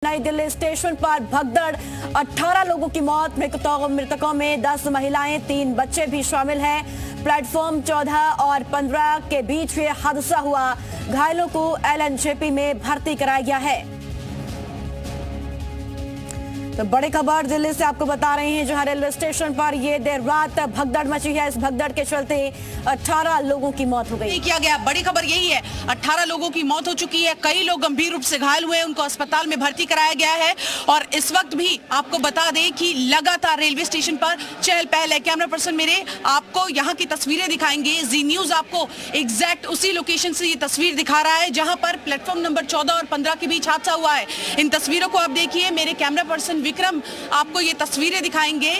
नई दिल्ली स्टेशन पर भगदड़, 18 लोगों की मौत, मृतकों में 10 महिलाएं, 3 बच्चे भी शामिल हैं। प्लेटफॉर्म 14 और 15 के बीच ये हादसा हुआ। घायलों को एलएनजेपी में भर्ती कराया गया है। तो बड़ी खबर दिल्ली से आपको बता रहे हैं, जहां रेलवे स्टेशन पर ये देर रात भगदड़ मची है। इस भगदड़ के चलते 18 लोगों की मौत हो गई। किया गया बड़ी खबर यही है, 18 लोगों की मौत हो चुकी है, कई लोग गंभीर रूप से घायल हुए, उनको अस्पताल में भर्ती कराया गया है। और इस वक्त भी आपको बता दें कि लगातार रेलवे स्टेशन पर चहल पहल है। कैमरा पर्सन मेरे आपको यहाँ की तस्वीरें दिखाएंगे। जी न्यूज आपको एग्जैक्ट उसी लोकेशन से ये तस्वीर दिखा रहा है जहां पर प्लेटफॉर्म नंबर 14 और 15 के बीच हादसा हुआ है। इन तस्वीरों को आप देखिए, मेरे कैमरा पर्सन विक्रम आपको ये तस्वीरें दिखाएंगे।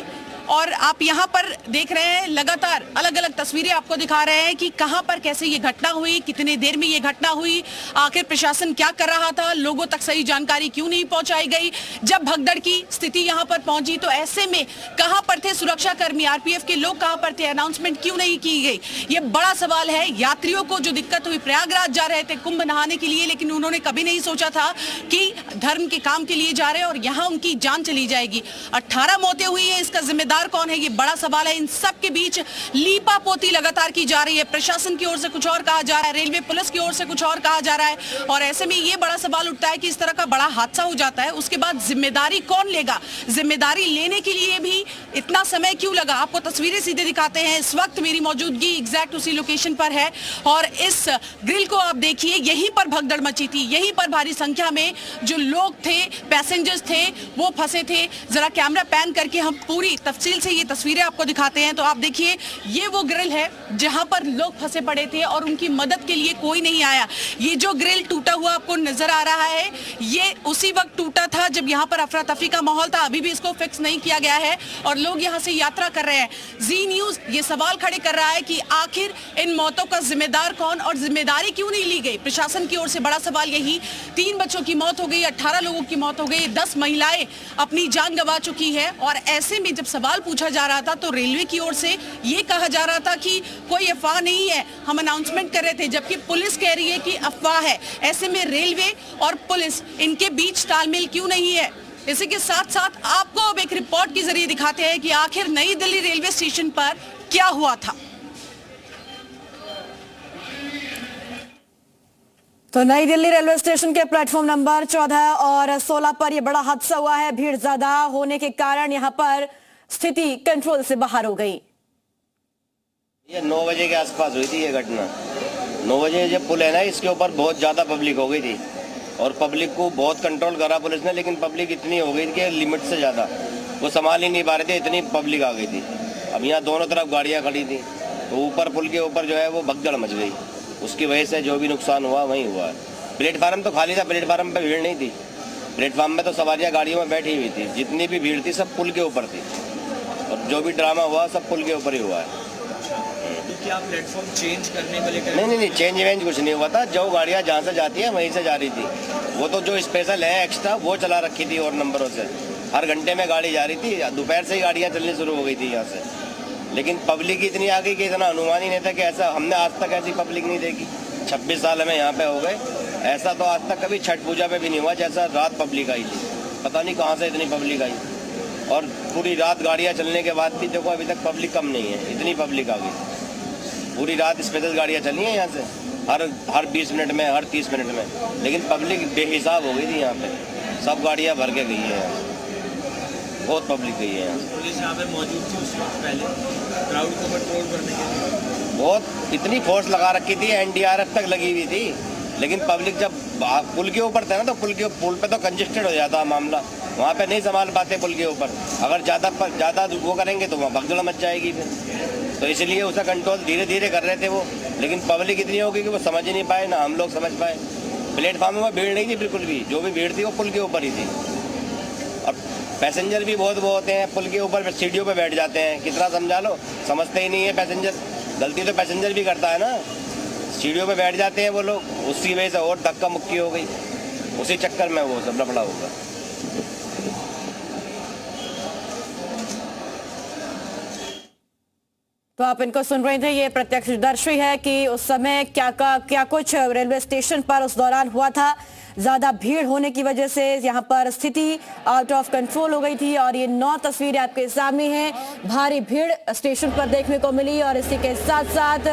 और आप यहाँ पर देख रहे हैं, लगातार अलग अलग तस्वीरें आपको दिखा रहे हैं कि कहां पर कैसे ये घटना हुई, कितने देर में ये घटना हुई, आखिर प्रशासन क्या कर रहा था, लोगों तक सही जानकारी क्यों नहीं पहुंचाई गई। जब भगदड़ की स्थिति यहाँ पर पहुंची तो ऐसे में कहां पर थे सुरक्षा कर्मी, आरपीएफ के लोग कहां पर थे, अनाउंसमेंट क्यों नहीं की गई, ये बड़ा सवाल है। यात्रियों को जो दिक्कत हुई, प्रयागराज जा रहे थे कुंभ नहाने के लिए, लेकिन उन्होंने कभी नहीं सोचा था कि धर्म के काम के लिए जा रहे हैं और यहाँ उनकी जान चली जाएगी। 18 मौतें हुई है, इसका जिम्मेदार कौन है, ये बड़ा सवाल है। इन सब के बीच लीपापोती लगातार की जा रही है। प्रशासन की ओर से कुछ और कहा जा रहा है, रेलवे पुलिस की ओर से कुछ और कहा जा रहा है। और ऐसे में ये बड़ा सवाल उठता है कि इस तरह का बड़ा हादसा हो जाता है, उसके बाद जिम्मेदारी कौन लेगा, जिम्मेदारी लेने के लिए भी इतना समय क्यों लगा। आपको तस्वीरें सीधे दिखाते हैं। इस वक्त मेरी मौजूदगी एग्जैक्ट उसी लोकेशन पर है और इस ग्रिल को आप देखिए, यहीं पर भगदड़ मची थी, यहीं पर भारी संख्या में जो लोग थे, पैसेंजर्स थे, वो फंसे थे। जरा कैमरा पैन करके हम पूरी तफसील से ये तस्वीरें आपको दिखाते हैं। तो आप देखिए, ये वो ग्रिल है जहां पर लोग फंसे पड़े थे और उनकी मदद के लिए कोई नहीं आया। ये जो ग्रिल टूटा हुआ आपको नजर आ रहा है, ये उसी वक्त टूटा था जब यहाँ पर अफरा तफरी का माहौल था। अभी भी इसको फिक्स नहीं किया गया है और लोग यहाँ से यात्रा कर रहे हैं। जी न्यूज ये सवाल खड़े कर रहा है कि आखिर इन मौतों का जिम्मेदार कौन और जिम्मेदारी क्यों नहीं ली गई। प्रशासन की ओर से बड़ा सवाल यही। 3 बच्चों की मौत हो गई, 18 लोगों की मौत हो गई, 10 महिलाएं अपनी जान गंवा चुकी है। और ऐसे में जब सवाल पूछा जा रहा था तो रेलवे की ओर से ये कहा जा रहा था कि कोई अफवाह नहीं है, हम अनाउंसमेंट कर रहे थे, जबकि पुलिस कह रही है कि अफवाह है। ऐसे में रेलवे और पुलिस, इनके बीच तालमेल क्यों नहीं है। इसी के साथ साथ आपको अब एक रिपोर्ट के जरिए दिखाते हैं कि आखिर नई दिल्ली रेलवे स्टेशन पर क्या हुआ था। तो नई दिल्ली रेलवे स्टेशन के प्लेटफॉर्म नंबर 14 और 16 पर यह बड़ा हादसा हुआ है। भीड़ ज्यादा होने के कारण यहां पर स्थिति कंट्रोल से बाहर हो गई। ये 9 बजे के आसपास हुई थी ये घटना। 9 बजे जब पुल है ना, इसके ऊपर बहुत ज़्यादा पब्लिक हो गई थी और पब्लिक को बहुत कंट्रोल करा पुलिस ने, लेकिन पब्लिक इतनी हो गई थी कि लिमिट से ज़्यादा वो संभाल ही नहीं पा रहे थे, इतनी पब्लिक आ गई थी। अब यहाँ दोनों तरफ गाड़ियाँ खड़ी थी तो ऊपर पुल के ऊपर जो है वो भगदड़ मच गई। उसकी वजह से जो भी नुकसान हुआ वहीं हुआ है। प्लेटफार्म तो खाली था, प्लेटफार्म पर भीड़ नहीं थी। प्लेटफार्म में तो सवारियाँ गाड़ियों में बैठी हुई थी, जितनी भी भीड़ थी सब पुल के ऊपर थी और जो भी ड्रामा हुआ सब पुल के ऊपर ही हुआ है। तो क्या प्लेटफॉर्म चेंज करने को लेकर? नहीं, चेंज वेंज कुछ नहीं हुआ था। जो गाड़ियाँ जहाँ से जाती है वहीं से जा रही थी। वो तो जो स्पेशल है एक्स्ट्रा वो चला रखी थी और नंबरों से हर घंटे में गाड़ी जा रही थी। दोपहर से ही गाड़ियाँ चलनी शुरू हो गई थी यहाँ से, लेकिन पब्लिक इतनी आ गई कि इतना अनुमान ही नहीं था कि ऐसा हमने आज तक ऐसी पब्लिक नहीं देखी। 26 साल हमें यहाँ पे हो गए, ऐसा तो आज तक कभी छठ पूजा पे भी नहीं हुआ जैसा रात पब्लिक आई थी। पता नहीं कहाँ से इतनी पब्लिक आई और पूरी रात गाड़ियाँ चलने के बाद भी देखो अभी तक पब्लिक कम नहीं है, इतनी पब्लिक आ गई। पूरी रात स्पेशल गाड़ियाँ चली हैं यहाँ से हर 20 मिनट में, हर 30 मिनट में, लेकिन पब्लिक बेहिसाब हो गई थी यहाँ पे। सब गाड़ियाँ भर के गई हैं, बहुत पब्लिक गई है यहाँ। पुलिस यहाँ पे मौजूद थी उस वक्त पहले क्राउड को कंट्रोल करने के लिए? बहुत इतनी फोर्स लगा रखी थी, एनडीआरएफ तक लगी हुई थी, लेकिन पब्लिक जब पुल के ऊपर था ना तो पुल पे तो कंजेस्टेड हो जाता मामला, वहाँ पे नहीं संभाल पाते पुल के ऊपर। अगर ज़्यादा वो करेंगे तो वहाँ भगदड़ मच जाएगी फिर। तो इसलिए उसका कंट्रोल धीरे धीरे कर रहे थे वो, लेकिन पब्लिक इतनी हो गई कि वो समझ ही नहीं पाए, ना हम लोग समझ पाए। प्लेटफार्म में भीड़ नहीं थी बिल्कुल भी, जो भी भीड़ थी वो पुल के ऊपर ही थी। और पैसेंजर भी बहुत वो होते हैं, पुल के ऊपर सीढ़ियों पे बैठ जाते हैं, कितना समझा लो, समझते ही नहीं है पैसेंजर। गलती तो पैसेंजर भी करता है ना, सीढ़ियों पे बैठ जाते हैं वो लोग, उसी वजह से और धक्का मुक्की हो गई, उसी चक्कर में वो सब लफड़ा होगा। तो आप इनको सुन रहे थे, ये प्रत्यक्षदर्शी है कि उस समय क्या कुछ रेलवे स्टेशन पर उस दौरान हुआ था। ज्यादा भीड़ होने की वजह से यहाँ पर स्थिति आउट ऑफ कंट्रोल हो गई थी और ये 9 तस्वीरें आपके सामने हैं। भारी भीड़ स्टेशन पर देखने को मिली और इसी के साथ साथ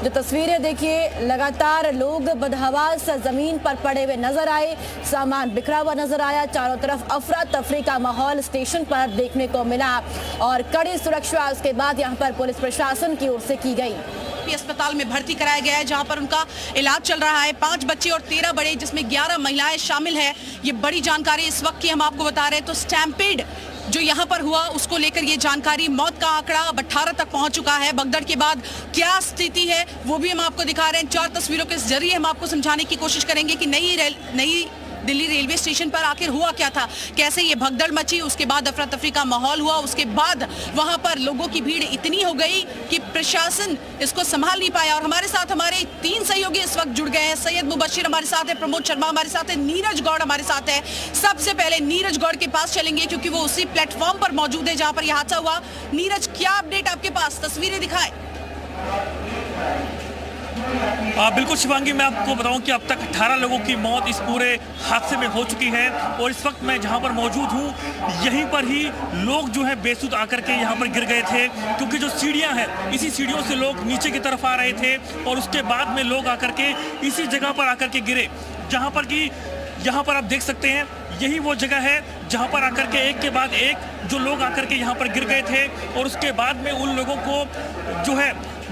जो तस्वीरें देखिए, लगातार लोग बदहवास जमीन पर पड़े हुए नजर आए, सामान बिखरा हुआ नजर आया, चारों तरफ अफरा तफरी का माहौल स्टेशन पर देखने को मिला और कड़ी सुरक्षा उसके बाद यहाँ पर पुलिस प्रशासन की ओर से की गई। अस्पताल में भर्ती कराया गया है जहां पर उनका इलाज चल रहा है। 5 बच्चे और 13 बड़े, जिसमें 11 महिलाएं शामिल है। ये बड़ी जानकारी इस वक्त की हम आपको बता रहे हैं। तो स्टैम्पेड जो यहाँ पर हुआ उसको लेकर ये जानकारी, मौत का आंकड़ा अब 18 तक पहुंच चुका है। भगदड़ के बाद क्या स्थिति है वो भी हम आपको दिखा रहे हैं। 4 तस्वीरों के जरिए हम आपको समझाने की कोशिश करेंगे कि नई दिल्ली रेलवे स्टेशन पर आखिर हुआ क्या था, कैसे ये भगदड़ मची, उसके बाद अफरा तफरी का माहौल हुआ, उसके बाद वहां पर लोगों की भीड़ इतनी हो गई कि प्रशासन इसको संभाल नहीं पाया। और हमारे साथ हमारे 3 सहयोगी इस वक्त जुड़ गए हैं। सैयद मुबशिर हमारे साथ है, प्रमोद शर्मा हमारे साथ है, नीरज गौड़ हमारे साथ है। सबसे पहले नीरज गौड़ के पास चलेंगे क्योंकि वो उसी प्लेटफॉर्म पर मौजूद है जहां पर यह हादसा हुआ। नीरज, क्या अपडेट आपके पास, तस्वीरें दिखाएं। बिल्कुल शिवांगी, मैं आपको बताऊं कि अब तक 18 लोगों की मौत इस पूरे हादसे में हो चुकी है और इस वक्त मैं जहां पर मौजूद हूं यहीं पर ही लोग जो है बेसुध आकर के यहां पर गिर गए थे, क्योंकि जो सीढ़ियां हैं इसी सीढ़ियों से लोग नीचे की तरफ आ रहे थे और उसके बाद में लोग आकर के इसी जगह पर आकर के गिरे, जहां पर कि यहाँ पर आप देख सकते हैं यही वो जगह है जहाँ पर आकर के एक के बाद एक जो लोग आकर के यहाँ पर गिर गए थे और उसके बाद में उन लोगों को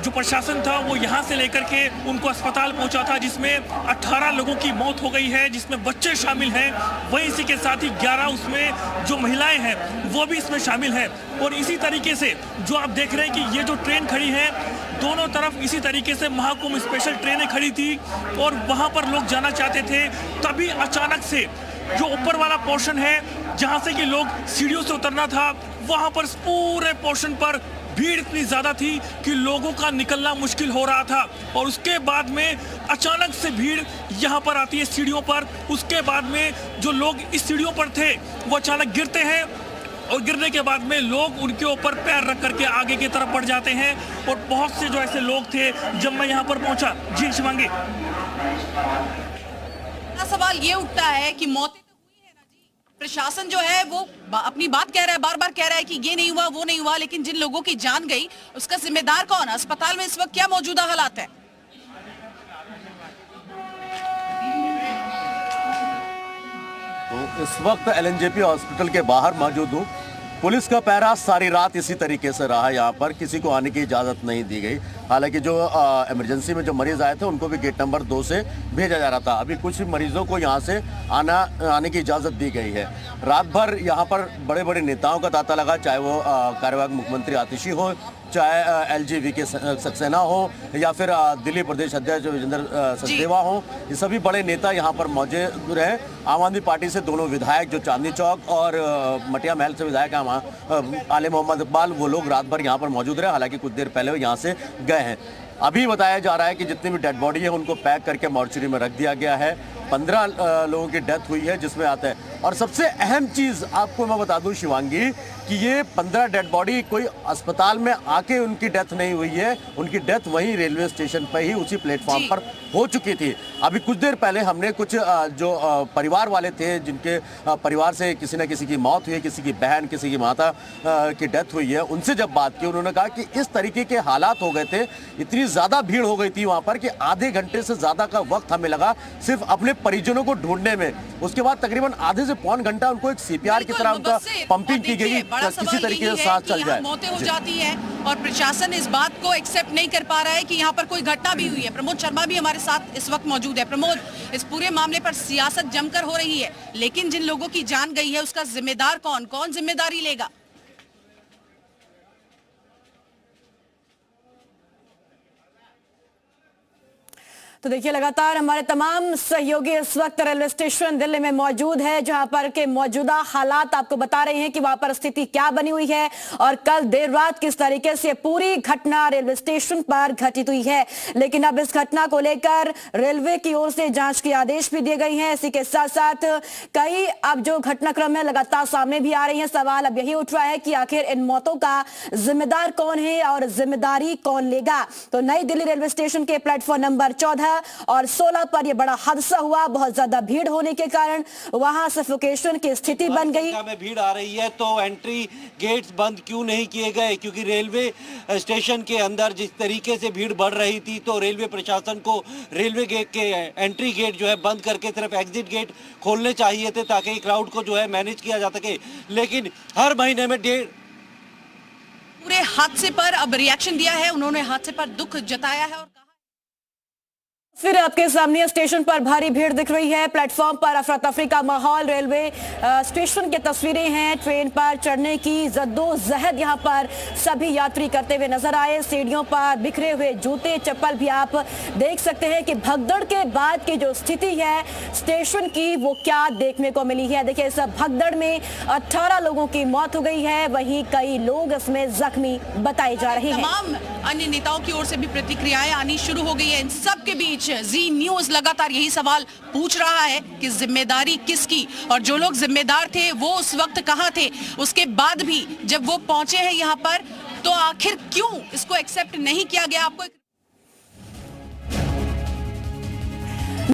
जो प्रशासन था वो यहाँ से लेकर के उनको अस्पताल पहुँचा था, जिसमें 18 लोगों की मौत हो गई है, जिसमें बच्चे शामिल हैं। वहीं इसी के साथ ही 11 उसमें जो महिलाएं हैं वो भी इसमें शामिल हैं। और इसी तरीके से जो आप देख रहे हैं कि ये जो ट्रेन खड़ी है, दोनों तरफ इसी तरीके से महाकुंभ स्पेशल ट्रेनें खड़ी थी और वहाँ पर लोग जाना चाहते थे। तभी अचानक से जो ऊपर वाला पोर्शन है जहाँ से कि लोग सीढ़ियों से उतरना था, वहाँ पर पूरे पोर्शन पर भीड़ इतनी ज्यादा थी कि लोगों का निकलना मुश्किल हो रहा था। और उसके बाद में अचानक से भीड़ यहाँ पर आती है सीढ़ियों पर। उसके बाद में जो लोग इस सीढ़ियों पर थे वो अचानक गिरते हैं और गिरने के बाद में लोग उनके ऊपर पैर रख करके आगे की तरफ बढ़ जाते हैं। और बहुत से जो ऐसे लोग थे जब मैं यहाँ पर पहुंचा। जी शिवांगी, सवाल ये उठता है कि मौतें तो हुई है ना जी, प्रशासन जो है वो अपनी बात कह रहा है, बार बार कह रहा है कि ये नहीं हुआ वो नहीं हुआ, लेकिन जिन लोगों की जान गई उसका जिम्मेदार कौन है? अस्पताल में इस वक्त क्या मौजूदा हालात है? तो इस वक्त एलएनजेपी हॉस्पिटल के बाहर मौजूद हूँ। पुलिस का पहरा सारी रात इसी तरीके से रहा। यहाँ पर किसी को आने की इजाज़त नहीं दी गई। हालांकि जो इमरजेंसी में जो मरीज आए थे उनको भी गेट नंबर 2 से भेजा जा रहा था। अभी कुछ मरीजों को यहाँ से आने की इजाज़त दी गई है। रात भर यहाँ पर बड़े बड़े नेताओं का तांता लगा, चाहे वो कार्यवाहक मुख्यमंत्री आतिशी हो, चाहे एलजीवी के सक्सेना हो या फिर दिल्ली प्रदेश अध्यक्ष विजेंद्र सचदेवा हो। ये सभी बड़े नेता यहाँ पर मौजूद रहे। आम आदमी पार्टी से दोनों विधायक जो चांदनी चौक और मटिया महल से विधायक हैं आले मोहम्मद इकबाल, वो लोग रात भर यहाँ पर मौजूद रहे। हालांकि कुछ देर पहले वो यहाँ से गए हैं। अभी बताया जा रहा है कि जितनी भी डेड बॉडी है उनको पैक करके मॉर्चरी में रख दिया गया है। 15 लोगों की डेथ हुई है जिसमें आता है। और सबसे अहम चीज़ आपको मैं बता दूं शिवांगी कि ये 15 डेड बॉडी कोई अस्पताल में आके उनकी डेथ नहीं हुई है। उनकी डेथ वहीं रेलवे स्टेशन पर ही उसी प्लेटफॉर्म पर हो चुकी थी। अभी कुछ देर पहले हमने कुछ जो परिवार वाले थे जिनके परिवार से किसी न किसी की मौत हुई है, किसी की बहन, किसी की माता की डेथ हुई है, उनसे जब बात की उन्होंने कहा कि इस तरीके के हालात हो गए थे, इतनी ज़्यादा भीड़ हो गई थी वहाँ पर कि आधे घंटे से ज़्यादा का वक्त हमें लगा सिर्फ अपने परिजनों को ढूंढने में। उसके बाद तकरीबन आधे से पौन घंटा उनको एक सीपीआर की तरह उनका पंपिंग की गई, किसी तरीके से सांस चल जाए। मौतें हो जाती हैं और प्रशासन इस बात को एक्सेप्ट नहीं कर पा रहा है कि यहाँ पर कोई घटना भी हुई है। प्रमोद शर्मा भी हमारे साथ इस वक्त मौजूद है। प्रमोद, इस पूरे मामले पर सियासत जमकर हो रही है, लेकिन जिन लोगों की जान गई है उसका जिम्मेदार कौन जिम्मेदारी लेगा? तो देखिए, लगातार हमारे तमाम सहयोगी इस वक्त रेलवे स्टेशन दिल्ली में मौजूद है, जहां पर के मौजूदा हालात आपको बता रहे हैं कि वहां पर स्थिति क्या बनी हुई है और कल देर रात किस तरीके से पूरी घटना रेलवे स्टेशन पर घटित हुई है। लेकिन अब इस घटना को लेकर रेलवे की ओर से जांच के आदेश भी दिए गए हैं। इसी के साथ साथ कई अब जो घटनाक्रम है लगातार सामने भी आ रही है। सवाल अब यही उठ रहा है कि आखिर इन मौतों का जिम्मेदार कौन है और जिम्मेदारी कौन लेगा। तो नई दिल्ली रेलवे स्टेशन के प्लेटफॉर्म नंबर 14 और 16 पर यह बड़ा हादसा हुआ। बहुत ज्यादा भीड़ होने के कारण वहां सफोकेशन की स्थिति बन गई। में भीड़ आ रही है तो एंट्री गेट्स बंद क्यों नहीं किए गए? क्योंकि रेलवे स्टेशन के अंदर जिस तरीके से भीड़ बढ़ रही थी तो रेलवे प्रशासन को रेलवे गेट के एंट्री गेट जो है बंद करके सिर्फ एग्जिट गेट खोलने चाहिए थे ताकि क्राउड को जो है मैनेज किया जा सके। लेकिन हर महीने में पूरे हादसे पर अब रिएक्शन दिया है, उन्होंने हादसे पर दुख जताया है और कहा फिर आपके सामने स्टेशन पर भारी भीड़ दिख रही है। प्लेटफॉर्म पर अफरा तफरी का माहौल, रेलवे स्टेशन की तस्वीरें हैं। ट्रेन पर चढ़ने की जद्दोजहद यहां पर सभी यात्री करते हुए नजर आए। सीढ़ियों पर बिखरे हुए जूते चप्पल भी आप देख सकते हैं कि भगदड़ के बाद की जो स्थिति है स्टेशन की वो क्या देखने को मिली है। देखिए, इस भगदड़ में 18 लोगों की मौत हो गई है, वहीं कई लोग इसमें जख्मी बताए जा रहे हैं। तमाम अन्य नेताओं की ओर से भी प्रतिक्रियाएं आनी शुरू हो गई है। इन सब के बीच जी न्यूज लगातार यही सवाल पूछ रहा है कि जिम्मेदारी किसकी, और जो लोग जिम्मेदार थे वो उस वक्त कहां थे। उसके बाद भी जब वो पहुंचे हैं यहां पर तो आखिर क्यों इसको एक्सेप्ट नहीं किया गया। आपको